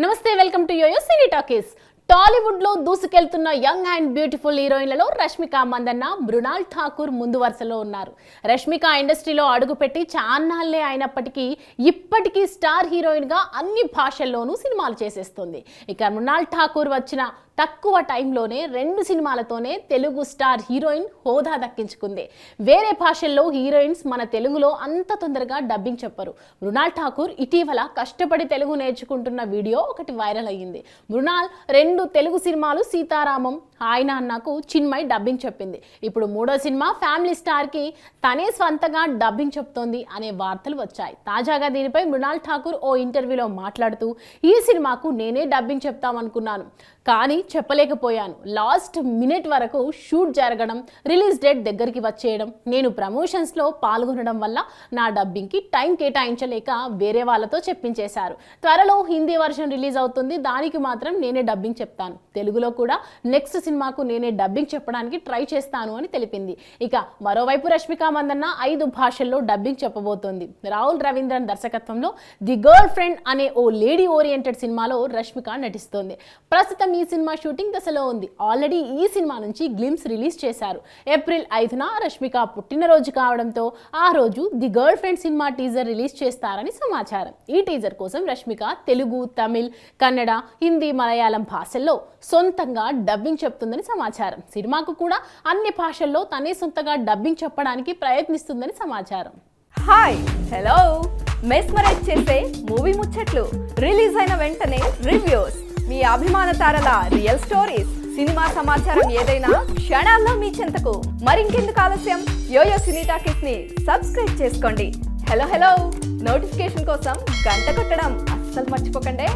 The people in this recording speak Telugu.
నమస్తే, welcome to YoYo Cine Talkies. Tollywood లో దూసుకెళ్తున్న యంగ్ అండ్ బ్యూటిఫుల్ హీరోయిన్లలో రష్మిక మందన్న, మృణాల్ ఠాకూర్ ముందు వరుసలో ఉన్నారు. రష్మిక ఇండస్ట్రీలో అడుగుపెట్టి చాన్నాళ్లే అయినప్పటికీ ఇప్పటికీ స్టార్ హీరోయిన్ గా అన్ని భాషల్లోనూ సినిమాలు చేసేస్తుంది. ఇక మృణాల్ ఠాకూర్ వచ్చిన తక్కువ టైంలోనే 2 సినిమాలతోనే తెలుగు స్టార్ హీరోయిన్ హోదా దక్కించుకుంది. వేరే భాషల్లో హీరోయిన్స్ మన తెలుగులో అంత తొందరగా డబ్బింగ్ చెప్పరు. మృణాల్ ఠాకూర్ ఇటీవల కష్టపడి తెలుగు నేర్చుకుంటున్న వీడియో ఒకటి వైరల్ అయ్యింది. మృణాల్ 2 తెలుగు సినిమాలు సీతారామం, హాయ్ నాన్నకు చిన్మయ్ డబ్బింగ్ చెప్పింది. ఇప్పుడు 3వ సినిమా ఫ్యామిలీ స్టార్కి తనే స్వంతగా డబ్బింగ్ చెప్తోంది అనే వార్తలు వచ్చాయి. తాజాగా దీనిపై మృణాల్ ఠాకూర్ ఓ ఇంటర్వ్యూలో మాట్లాడుతూ, ఈ సినిమాకు నేనే డబ్బింగ్ చెప్తామనుకున్నాను, కానీ చెప్పలేకపోయాను. లాస్ట్ మినిట్ వరకు షూట్ జరగడం, రిలీజ్ డేట్ దగ్గరికి వచ్చేయడం, నేను ప్రమోషన్స్లో పాల్గొనడం వల్ల నా డబ్బింగ్కి టైం కేటాయించలేక వేరే వాళ్ళతో చెప్పించేశారు. త్వరలో హిందీ వర్షన్ రిలీజ్ అవుతుంది, దానికి మాత్రం నేనే డబ్బింగ్ చెప్తాను. తెలుగులో కూడా నెక్స్ట్ సినిమాకు నేనే డబ్బింగ్ చెప్పడానికి ట్రై చేస్తాను అని తెలిపింది. ఇక మరోవైపు రష్మిక మందన్న 5 భాషల్లో డబ్బింగ్ చెప్పబోతోంది. రాహుల్ రవీంద్రన్ దర్శకత్వంలో ది గర్ల్ ఫ్రెండ్ అనే ఓ లేడీ ఓరియంటెడ్ సినిమాలో రష్మిక నటిస్తోంది. ప్రస్తుతం ఈ సినిమా షూటింగ్ దశలో ఉంది. ఆల్రెడీ ఈ సినిమా నుంచి గ్లిమ్స్ రిలీజ్ చేశారు. ఏప్రిల్ 5న రష్మిక పుట్టినరోజు కావడంతో ఆ రోజు the girl friend cinema teaser release చేస్తారని సమాచారం. ఈ టీజర్ కోసం రష్మిక తెలుగు, తమిళ్, కన్నడ, హిందీ, మలయాళం భాషల్లో సొంతంగా డబ్బింగ్ చెప్తుందని సమాచారం. సినిమాకు కూడా అన్ని భాషల్లో తనే సొంతంగా డబ్బింగ్ చెప్పడానికి ప్రయత్నిస్తుందని సమాచారం. హాయ్, హలో, మెస్మరైజ్ చేసే మూవీ ముచ్చట్లు, రిలీజ్ అయిన వెంటనే రివ్యూస్, మీ అభిమాన తారల రియల్ స్టోరీస్, సినిమా సమాచారం ఏదైనా క్షణాల్లో మీ చెంతకు. మరింకెందుకు ఆలస్యం, యోయో సినీ టాకీస్ ని సబ్స్క్రైబ్ చేసుకోండి. హలో హలో నోటిఫికేషన్ కోసం గంట కొట్టడం అస్సలు మర్చిపోకండి.